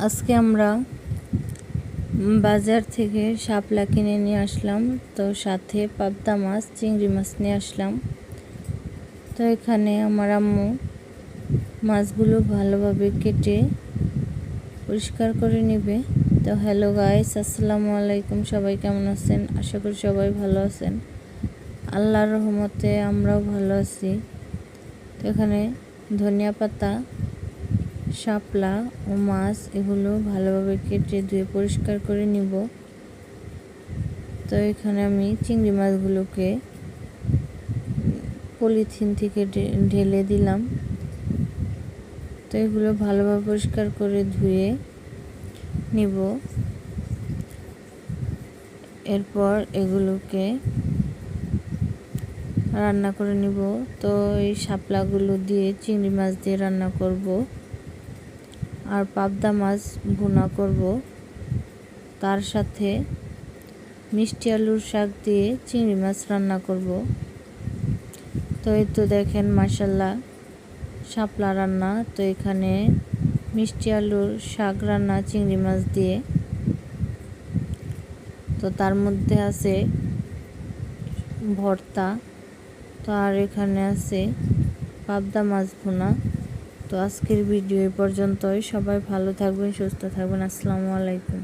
আজকে আমরা বাজার থেকে শাপলা কিনে নিয়ে আসলাম, তো সাথে পাবদা মাছ, চিংড়ি মাছ নিয়ে আসলাম। তো এখানে আমার আম্মু মাছগুলো ভালোভাবে কেটে পরিষ্কার করে নেবে। তো হ্যালো গাইস, আসসালামু আলাইকুম। সবাই কেমন আছেন? আশা করি সবাই ভালো আছেন। আল্লাহর রহমতে আমরাও ভালো আছি। তো এখানে ধনিয়া পাতা, শাপলা ও মাছ এগুলো ভালোভাবে কেটে ধুয়ে পরিষ্কার করে নিব। তো এখানে আমি চিংড়ি মাছগুলোকে পলিথিন থেকে ঢেলে দিলাম। তো এগুলো ভালোভাবে পরিষ্কার করে ধুয়ে নিব। এরপর এগুলোকে রান্না করে নিব। তো এই শাপলাগুলো দিয়ে চিংড়ি মাছ দিয়ে রান্না করব, আর পাবদা মাছ ভুনা করব। তার সাথে মিষ্টি আলুর শাক দিয়ে চিংড়ি মাছ রান্না করব। তো এই তো দেখেন মাশাল্লাহ শাপলা রান্না। তো এখানে মিষ্টি আলুর শাক রান্না চিংড়ি মাছ দিয়ে। তো তার মধ্যে আছে ভর্তা। তো আর এখানে আছে পাবদা মাছ ভুনা। তো আজকের ভিডিও এই পর্যন্তই। সবাই ভালো থাকবেন, সুস্থ থাকবেন। আসসালামু আলাইকুম।